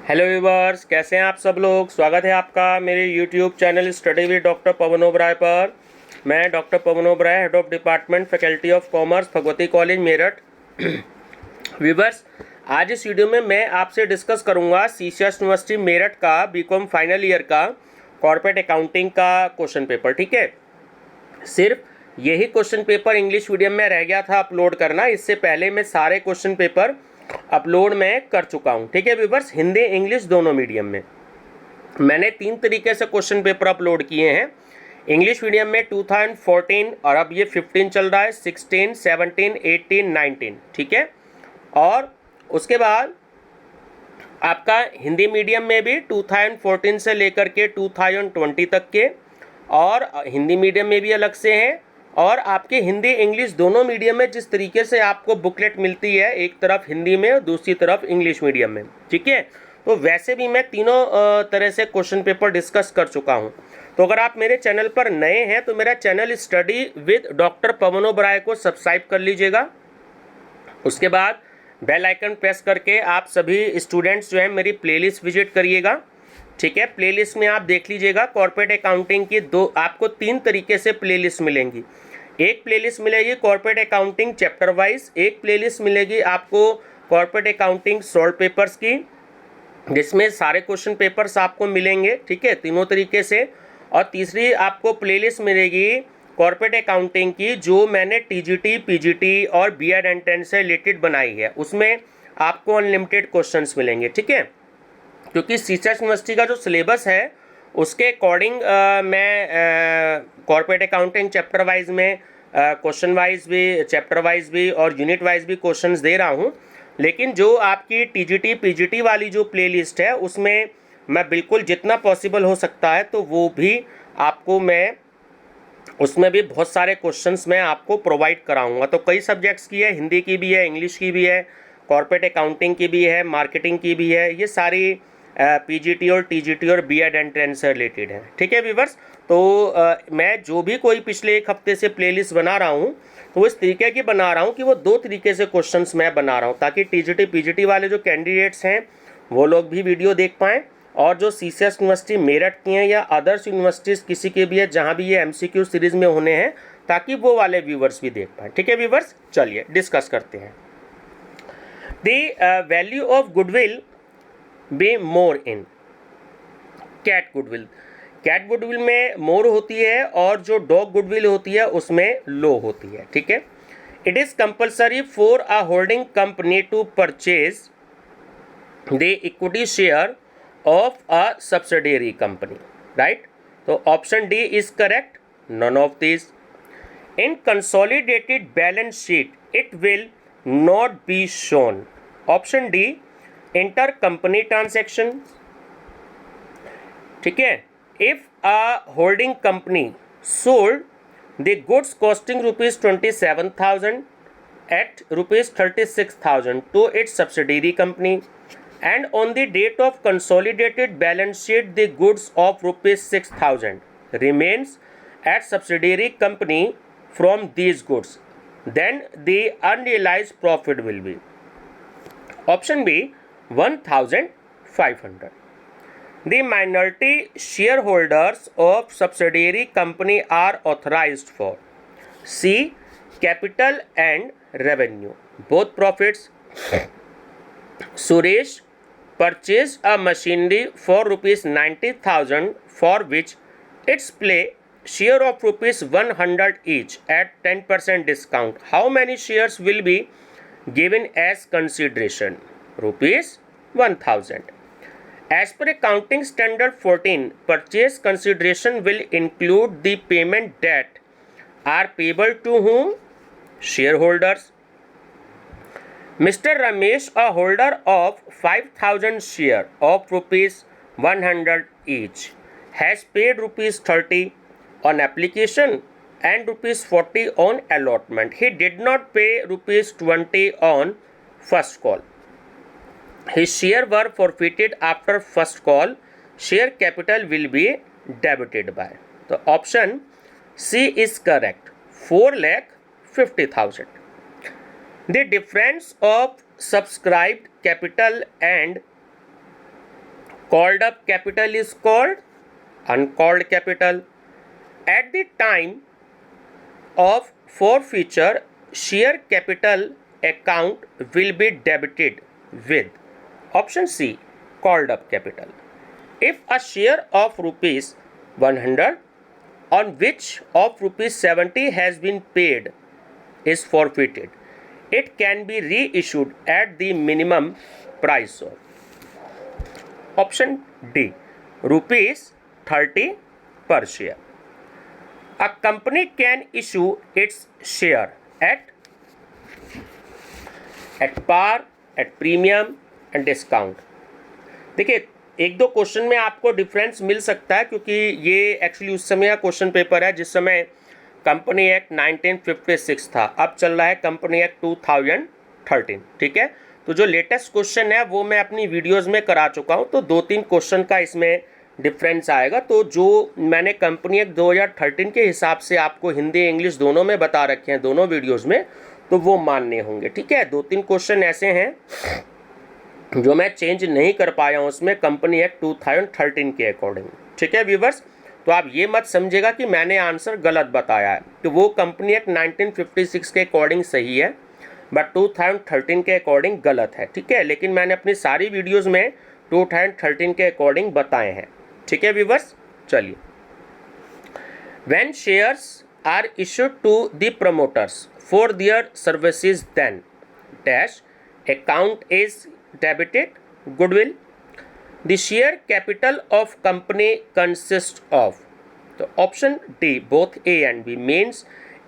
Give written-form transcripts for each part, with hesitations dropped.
Hello viewers, कैसे हैं आप सब लोग। स्वागत है आपका मेरे YouTube channel study with doctor Pavan Oberoi पर। मैं doctor Pavan Oberoi, head of department faculty of commerce, Bhagwati college Meerut. Viewers, आज इस वीडियो में मैं आपसे डिस्कस करूंगा सीसीएस यूनिवर्सिटी मेरठ का बीकॉम फाइनल ईयर का कॉर्पोरेट अकाउंटिंग का क्वेश्चन पेपर। ठीक है, सिर्फ यही क्वेश्चन पेपर इंग्लिश मीडियम में रह गया था अपलोड करना। इससे पहले मैं सारे क्वेश्चन पेपर अपलोड मैं कर चुका हूं। ठीक है व्यूवर्स, हिंदी इंग्लिश दोनों मीडियम में मैंने 3 तरीके से क्वेश्चन पेपर अपलोड किए हैं। इंग्लिश मीडियम में 2014 और अब ये 15 चल रहा है, 16, 17, 18, 19। ठीक है, और उसके बाद आपका हिंदी मीडियम में भी 2014 से लेकर के 2020 तक के, और हिंदी मीडियम में भी अलग से हैं, और आपके हिंदी इंग्लिश दोनों मीडियम में जिस तरीके से आपको बुकलेट मिलती है, एक तरफ हिंदी में और दूसरी तरफ इंग्लिश मीडियम में। ठीक है, तो वैसे भी मैं तीनों तरह से क्वेश्चन पेपर डिस्कस कर चुका हूं। तो अगर आप मेरे चैनल पर नए हैं तो मेरा channel study with doctor Pavan Oberoi को सब्सक्राइब कर लीजिएगा। उसके बाद बेल आइकन प्रेस करके आप सभी स्टूडेंट्स जो है मेरी प्लेलिस्ट विजिट करिएगा। ठीक है, प्लेलिस्ट में आप देख लीजिएगा कॉर्पोरेट अकाउंटिंग की आपको 3 तरीके से प्लेलिस्ट मिलेंगी। एक प्लेलिस्ट मिलेगी कॉर्पोरेट अकाउंटिंग चैप्टर वाइज, एक प्लेलिस्ट मिलेगी आपको कॉर्पोरेट अकाउंटिंग सॉल्व पेपर्स की, जिसमें सारे क्वेश्चन पेपर्स आपको मिलेंगे। ठीक है, तीनों तरीके से। और तीसरी आपको प्लेलिस्ट मिलेगी कॉर्पोरेट अकाउंटिंग की, जो मैंने टीजीटी, पीजीटी और बीएड एंट्रेंस से रिलेटेड बनाई है। उसमें आपको अनलिमिटेड क्वेश्चंस मिलेंगे। ठीक है, क्योंकि सीसीएस यूनिवर्सिटी का जो सिलेबस है उसके अकॉर्डिंग मैं कॉर्पोरेट अकाउंटिंग चैप्टर वाइज में क्वेश्चन वाइज भी, चैप्टर वाइज भी और यूनिट वाइज भी क्वेश्चंस दे रहा हूं। लेकिन जो आपकी टीजीटी पीजीटी वाली जो प्लेलिस्ट है उसमें मैं बिल्कुल जितना पॉसिबल हो सकता है तो वो भी आपको मैं, उसमें भी बहुत सारे क्वेश्चंस मैं आपको प्रोवाइड कराऊंगा। तो कई सब्जेक्ट्स की है, हिंदी की भी है, इंग्लिश की भी है, कॉर्पोरेट अकाउंटिंग की भी है, मार्केटिंग की भी है। ये सारी पीजीटी और टीजीटी और बीएड एंट्रेंस से रिलेटेड है। ठीक है व्यूवर्स, तो मैं जो भी कोई पिछले एक हफ्ते से प्लेलिस्ट बना रहा हूँ तो इस तरीके की बना रहा हूँ कि वो 2 तरीके से क्वेश्चंस मैं बना रहा हूँ, ताकि टीजीटी पीजीटी वाले जो कैंडिडेट्स हैं वो लोग भी वीडियो देख पाएँ, और जो सीसीएस यूनिवर्सिटी मेरठ की हैं या अदर्स यूनिवर्सिटीज़ किसी के भी है जहाँ भी ये एमसीक्यू सीरीज़ में होने हैं, ताकि वो वाले व्यूवर्स भी देख पाएँ। ठीक है व्यूवर्स, चलिए डिस्कस करते हैं। The value of goodwill be more in cat goodwill. Cat goodwill में मोर होती है और जो डॉग गुडविल होती है उसमें लो होती है। ठीक है, it is compulsory for a holding company to purchase the equity share of a subsidiary company, right. तो option D is correct, none of this. In consolidated balance sheet it will not be shown, option D intercompany transaction. ठीक है, if a holding company sold the goods costing ₹27,000 at ₹36,000 to its subsidiary company, and on the date of consolidated balance sheet the goods of ₹6,000 remains at subsidiary company from these goods, then the unrealized profit will be, option B, 1,500. The minority shareholders of subsidiary company are authorized for C, capital and revenue, both profits. Suresh purchased a machinery for ₹90,000 for which its play share of ₹100 each at 10% discount. How many shares will be given as consideration? ₹1,000. As per Accounting Standard 14, purchase consideration will include the payment that are payable to whom? Shareholders. Mr. Ramesh, a holder of 5,000 share of ₹100 each, has paid ₹30 on application and ₹40 on allotment. He did not pay ₹20 on first call. His share were forfeited after first call. Share capital will be debited by. So option C is correct, 4,50,000. The difference of subscribed capital and Called up capital is called uncalled capital. At the time of forfeiture, share capital account will be debited with option C, called up capital. If a share of rupees 100 on which of rupees 70 has been paid is forfeited, it can be reissued at the minimum price of option D, rupees 30 per share. A company can issue its share at par, at premium and discount. देखिए एक दो question में आपको difference मिल सकता है क्योंकि ये actually उस समय का क्वेश्चन पेपर है जिस समय कंपनी एक्ट 1956 था, अब चल रहा है कंपनी एक्ट 2013, ठीक है। तो जो लेटेस्ट क्वेश्चन है वो मैं अपनी वीडियोस में करा चुका हूँ, तो 2-3 क्वेश्चन का इसमें डिफरेंस आएगा। तो जो मैंने कंपनी एक्ट 2013 के हिसाब से आपको हिंदी इंग्लिश दोनों में बता रखे हैं दोनों वीडियोस में, तो वो मानने होंगे, ठीक है। 2-3 क्वेश्चन ऐसे हैं जो मैं चेंज नहीं कर पाया हूँ उसमें कंपनी एक्ट 2013 के अकॉर्डिंग, ठीक है व्यूवर्स। तो आप ये मत समझिएगा कि मैंने आंसर गलत बताया है, तो वो कंपनी एक्ट 1956 के अकॉर्डिंग सही है बट 2013 के अकॉर्डिंग गलत है, ठीक है। लेकिन मैंने अपनी सारी वीडियोज़ में 2013 के अकॉर्डिंग बताए हैं, ठीक है व्यूवर्स। चलिए, when shares are issued to the promoters for their services then dash account is debited goodwill. The share capital of company consists of, so option D, both A and B, means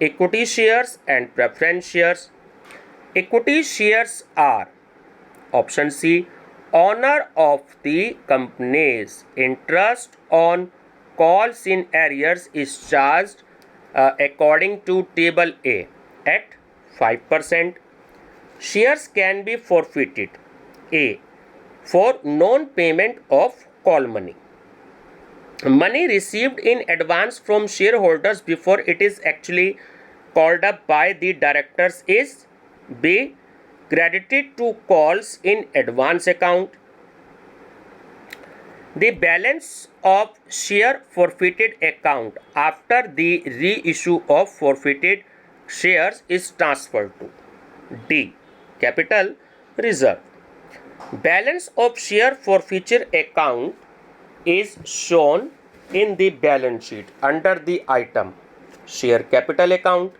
equity shares and preference shares. Equity shares are option C, owner of the company's interest on calls in arrears is charged according to table A at 5%. Shares can be forfeited A, for non-payment of call money. Money received in advance from shareholders before it is actually called up by the directors is B, credited to calls in advance account. The balance of share forfeited account after the reissue of forfeited shares is transferred to D, capital reserve. Balance of share forfeiture account is shown in the balance sheet under the item share capital account.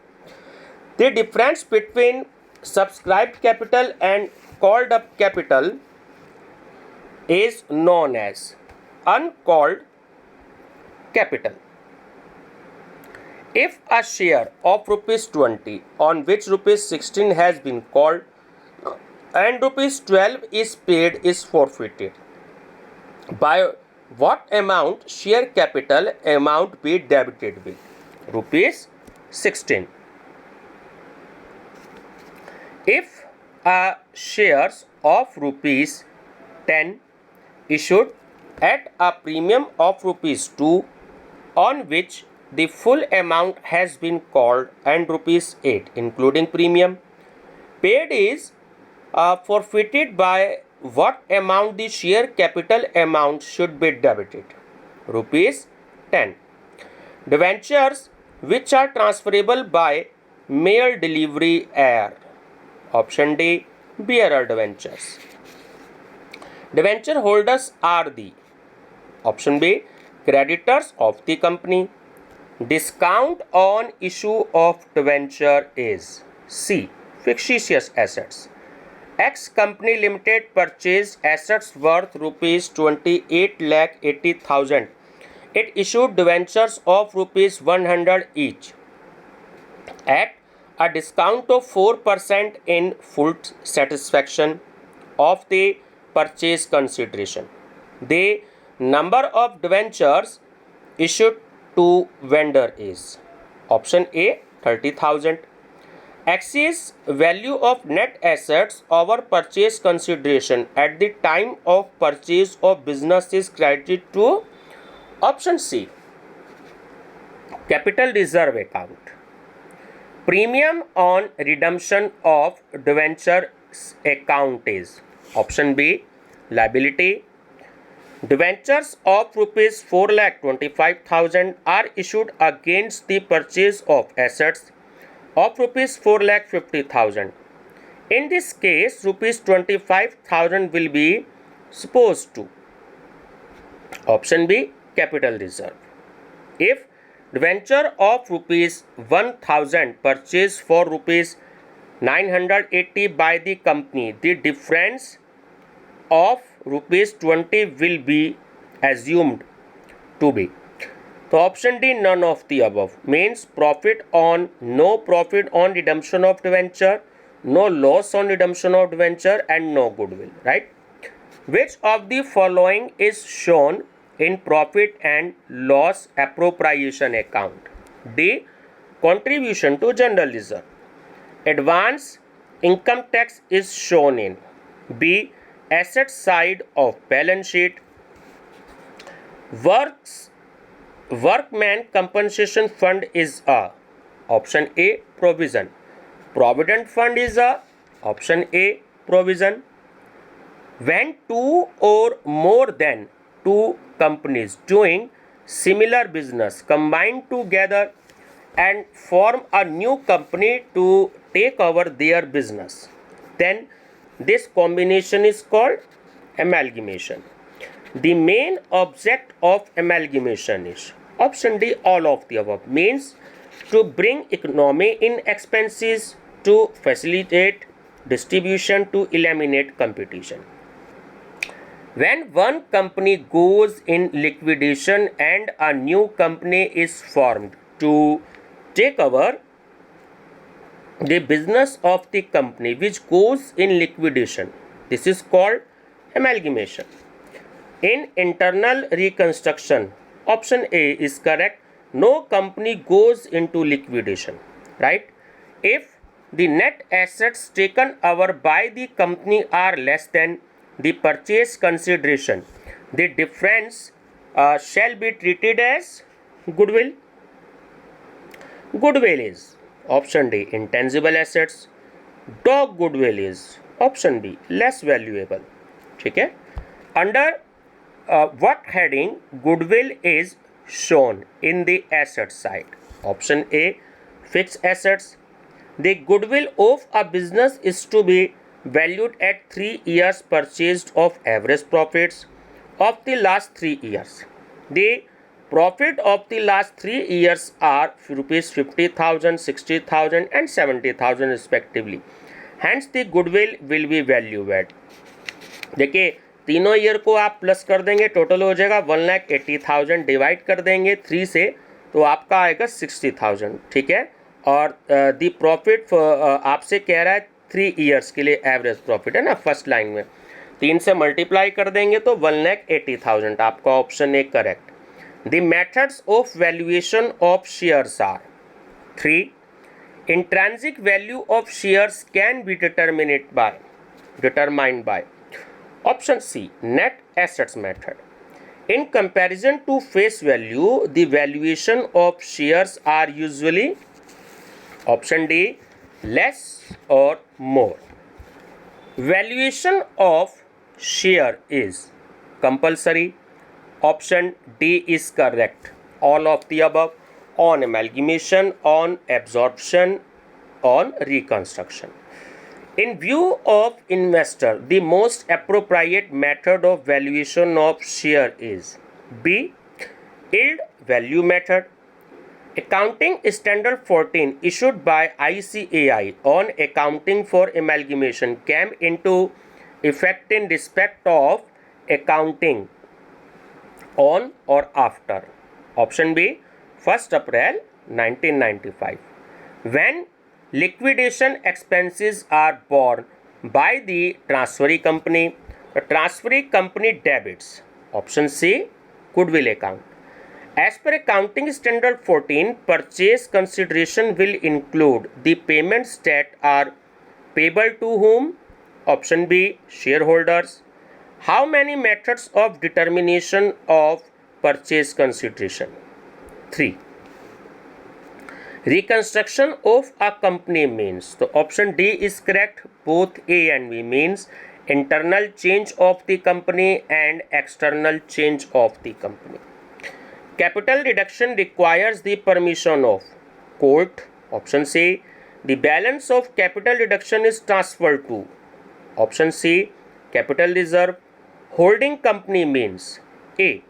The difference between subscribed capital and called up capital is known as uncalled capital. If a share of rupees 20 on which rupees 16 has been called and rupees 12 is paid is forfeited, by what amount share capital amount be debited with? Rupees 16. If a shares of rupees 10 issued at a premium of rupees 2 on which the full amount has been called and rupees 8 including premium paid is forfeited, by what amount the share capital amount should be debited? Rupees 10. Debentures which are transferable by mail delivery are option D, bearer debentures. Debenture holders are the option B, creditors of the company. Discount on issue of debenture is C, fictitious assets. X Company Limited purchased assets worth rupees 28,80,000. It issued debentures of rupees 100 each at a discount of 4% in full satisfaction of the purchase consideration. The number of debentures issued to vendor is option A, 30,000. Axis value of net assets over purchase consideration at the time of purchase of business is credited to option C, capital reserve account. Premium on redemption of debentures account is option B, liability. Debentures of rupees 4,25,000 are issued against the purchase of assets of rupees 4,50,000. In this case, rupees 25,000 will be supposed to. Option B, capital reserve. If debenture of rupees 1,000 purchased for rupees 980 by the company, the difference of rupees 20 will be assumed to be. So option D, none of the above, means no profit on redemption of debenture, no loss on redemption of debenture, and no goodwill, right? Which of the following is shown in profit and loss appropriation account? D, contribution to general reserve. Advance income tax is shown in. B, asset side of balance sheet. Workman compensation fund is a. Option A, provision. Provident fund is a. Option A, provision. When two or more than two companies doing similar business combine together and form a new company to take over their business, then this combination is called amalgamation. The main object of amalgamation is option D, all of the above, means to bring economy in expenses, to facilitate distribution, to eliminate competition. When one company goes in liquidation and a new company is formed to take over the business of the company which goes in liquidation, this is called amalgamation. In internal reconstruction, option A is correct. No company goes into liquidation, right? If the net assets taken over by the company are less than the purchase consideration, the difference shall be treated as goodwill. Goodwill is option D, intangible assets. Dog goodwill is option B, less valuable. ठीक है? Under what heading goodwill is shown in the asset side? Option A, fixed assets. The goodwill of a business is to be valued at 3 years purchased of average profits of the last 3 years. The profit of the last 3 years are rupees 50,000, 60,000 and 70,000 respectively. Hence the goodwill will be value add. देखिए तीनों year को आप plus कर देंगे, total हो जाएगा 1,80,000, divide कर देंगे 3 से तो आपका आएगा 60,000, ठीक है। और दी प्रॉफिट आपसे कह रहा है 3 ईयर्स के लिए एवरेज प्रॉफिट है ना, फर्स्ट लाइन में 3 से मल्टीप्लाई कर देंगे तो 1,80,000, आपका option A correct. The methods of valuation of shares are 3. Intrinsic value of shares can be determined by option C, net assets method. In comparison to face value, the valuation of shares are usually option D, less or more. Valuation of share is compulsory. Option D is correct. All of the above. On amalgamation, on absorption, on reconstruction. In view of investor, the most appropriate method of valuation of share is B, yield value method. Accounting Standard 14 issued by ICAI on accounting for amalgamation came into effect in respect of accounting on or after. Option B, 1st April 1995. When liquidation expenses are borne by the transferee company, the transferee company debits. Option C, goodwill account. As per Accounting Standard 14, purchase consideration will include the payments that are payable to whom? Option B, shareholders. How many methods of determination of purchase consideration? 3. Reconstruction of a company means, so option D is correct, both A and B, means internal change of the company and external change of the company. Capital reduction requires the permission of court. Option C. The balance of capital reduction is transferred to. Option C. Capital reserve. Holding company means A.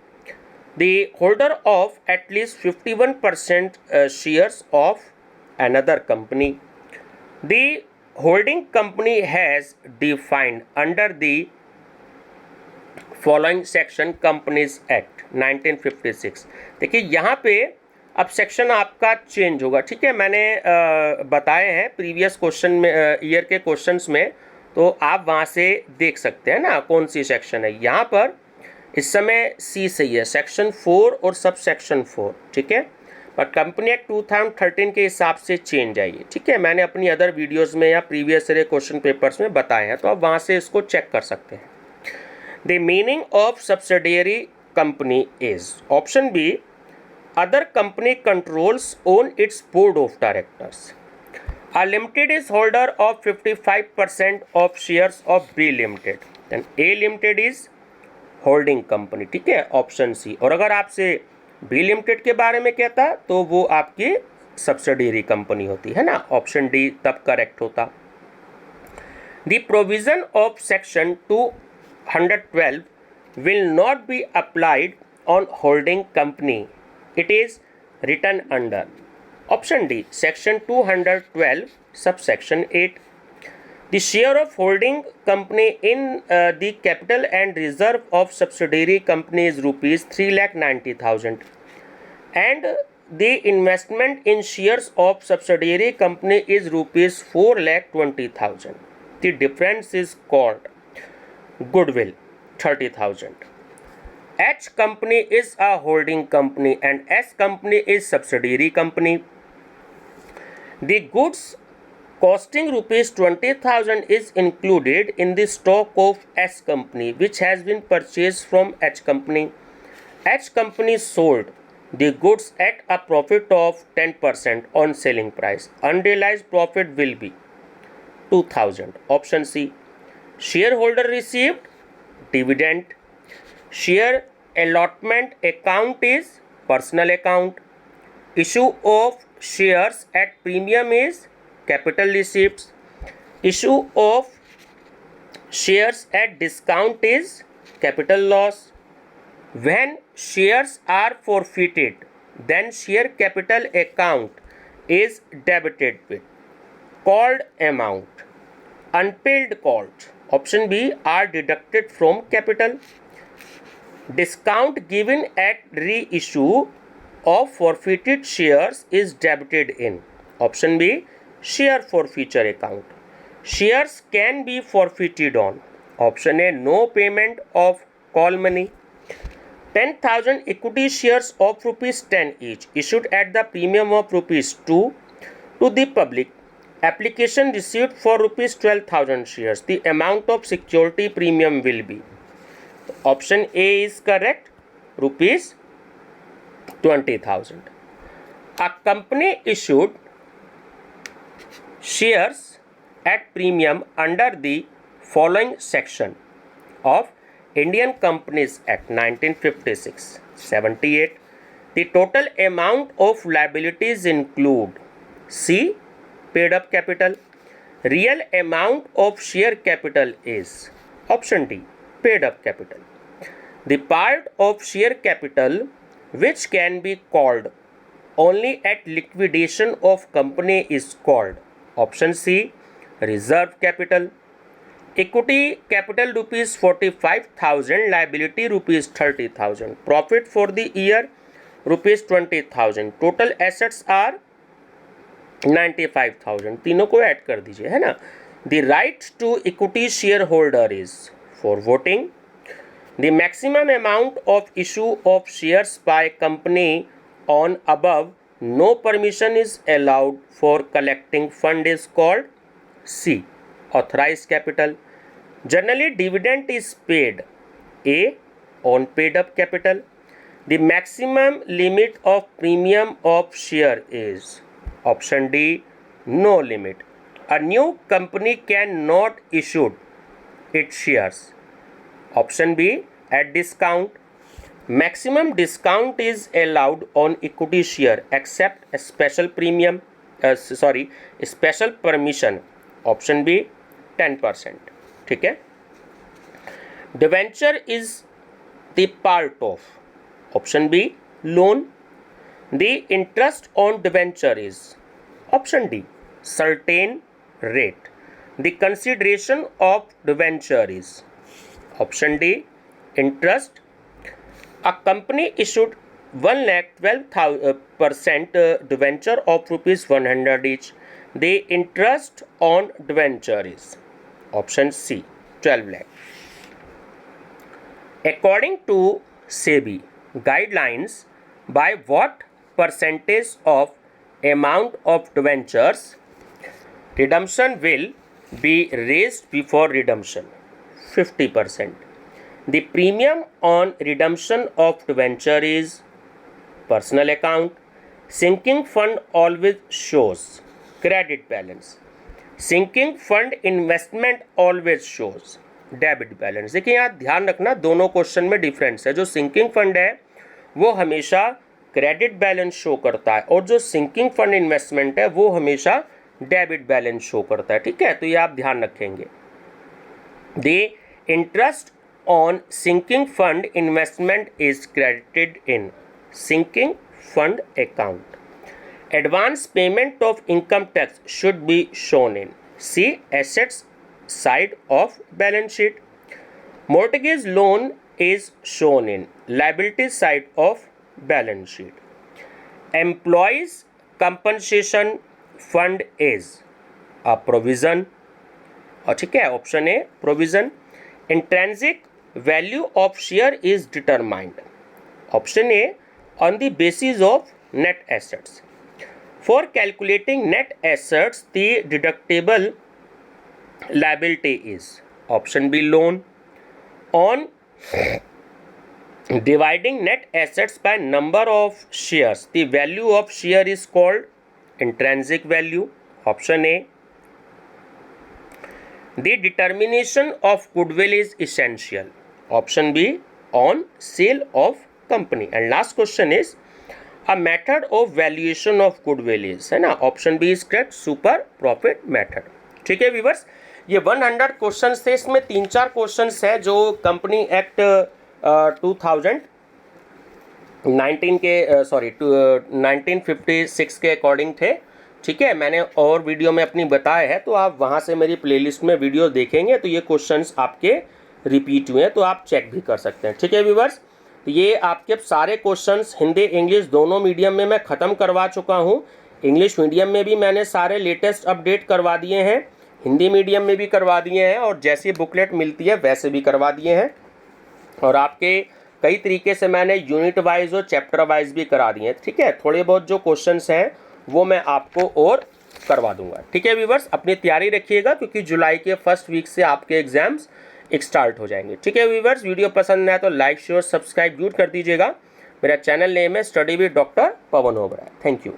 The holder of at least 51% shares of another company. The holding company has defined under the following section companies act 1956। देखिए यहाँ पे अब section आपका change होगा, ठीक है। मैंने बताए हैं प्रीवियस क्वेश्चन में, ईयर के क्वेश्चंस में, तो आप वहाँ से देख सकते हैं ना कौन सी सेक्शन है। यहाँ पर इस समय सी सही है, सेक्शन 4 और सब सेक्शन 4, ठीक है। पर कंपनी एक्ट 2013 के हिसाब से चेंज आई है, ठीक है। मैंने अपनी अदर वीडियोज़ में या प्रीवियस ईयर क्वेश्चन पेपर्स में बताए हैं, तो आप वहाँ से इसको चेक कर सकते हैं। The meaning of subsidiary company is option B. Other company controls own its board of directors. A limited is holder of 55% of shares of B limited. Then A limited is holding company. ठीक है, option C. और अगर आपसे B limited के बारे में कहता तो वो आपकी सब्सिडियरी कंपनी होती है ना, ऑप्शन डी तब करेक्ट होता। The provision of section 212 will not be applied on holding company. It is written under. Option D. Section 212 subsection 8. The share of holding company in the capital and reserve of subsidiary company is rupees 3,90,000 and the investment in shares of subsidiary company is rupees 4,20,000. The difference is called goodwill 30,000. H company is a holding company and S company is subsidiary company. The goods costing rupees 20,000 is included in the stock of S company which has been purchased from H company. H company sold the goods at a profit of 10% on selling price. Unrealized profit will be 2,000. Option C. Shareholder received dividend. Share allotment account is personal account. Issue of shares at premium is capital receipts. Issue of shares at discount is capital loss. When shares are forfeited, then share capital account is debited with called amount. Unpaid calls, option B, are deducted from capital. Discount given at reissue of forfeited shares is debited in, option B, share forfeiture account. Shares can be forfeited on, option A, no payment of call money. 10,000 equity shares of rupees 10 each issued at the premium of rupees 2 to the public. Application received for rupees 12,000 shares. The amount of security premium will be, option A is correct, rupees 20,000. A company issued shares at premium under the following section of Indian Companies Act 1956 78. The total amount of liabilities include C. Paid up capital. Real amount of share capital is, option D, paid up capital. The part of share capital which can be called only at liquidation of company is called, option C, reserve capital. Equity capital rupees 45,000, liability rupees 30,000, profit for the year rupees 20,000, total assets are 95,000. तीनों को add कर दीजिए, है ना। The right to equity shareholder is for voting. The maximum amount of issue of shares by company on above no permission is allowed for collecting fund is called C, authorized capital. Generally dividend is paid A, on paid up capital. The maximum limit of premium of share is, option D, no limit. A new company cannot issue its shares. Option B, at discount. Maximum discount is allowed on equity share except a special premium, special permission. Option B, 10%. ठीक है. Debenture is the part of. Option B, loan. The interest on debenture is. Option D, certain rate. The consideration of debenture is. Option D, interest. A company issued 1,12,000% debenture of rupees 100 each. The interest on debenture is. Option C, 12 lakh. According to SEBI guidelines, by what percentage of amount of debentures redemption will be raised before redemption? 50%. The premium on redemption of debenture is personal account. Sinking fund always shows credit balance. Sinking fund investment always shows debit balance. देखिए यहाँ ध्यान रखना, दोनों question में difference है. जो sinking fund है वो हमेशा क्रेडिट बैलेंस शो करता है और जो सिंकिंग फंड इन्वेस्टमेंट है वो हमेशा डेबिट बैलेंस शो करता है. ठीक है, तो ये आप ध्यान रखेंगे. The interest on sinking fund investment is credited in sinking fund account. Advance payment of income tax should be shown in C assets side of balance sheet. Mortgage loan is shown in liability side of balance sheet. Employees compensation fund is a provision. और ठीक है, option A provision. Intrinsic value of share is determined. Option A, on the basis of net assets. For calculating net assets, the deductible liability is. Option B, loan. On dividing net assets by number of shares, the value of share is called intrinsic value. Option A. The determination of goodwill is essential. Option B, on sale of company. And last question is a method of valuation of goodwill is, है ना. Option B is correct, super profit method. ठीक है viewers, ये 100 questions थे. इसमें 3-4 questions है जो company act 1956 के अकॉर्डिंग थे. ठीक है, मैंने और वीडियो में अपनी बताए हैं, तो आप वहाँ से मेरी प्लेलिस्ट में वीडियो देखेंगे तो ये क्वेश्चंस आपके रिपीट हुए हैं, तो आप चेक भी कर सकते हैं. ठीक है व्यूअर्स, ये आपके सारे क्वेश्चंस हिंदी इंग्लिश दोनों मीडियम में मैं ख़त्म करवा चुका हूँ. इंग्लिश मीडियम में भी मैंने सारे लेटेस्ट अपडेट करवा दिए हैं, हिंदी मीडियम में भी करवा दिए हैं, और जैसी बुकलेट मिलती है वैसे भी करवा दिए हैं. और आपके कई तरीके से मैंने यूनिट वाइज और चैप्टर वाइज भी करा दिए हैं. ठीक है, थोड़े बहुत जो क्वेश्चंस हैं वो मैं आपको और करवा दूंगा. ठीक है व्यूअर्स, अपनी तैयारी रखिएगा क्योंकि जुलाई के फर्स्ट वीक से आपके एग्जाम्स स्टार्ट हो जाएंगे. ठीक है व्यूअर्स, वीडियो पसंद आए तो लाइक शेयर सब्सक्राइब जरूर कर दीजिएगा. मेरा चैनल नेम है study with doctor Pavan Oberoi. Thank you.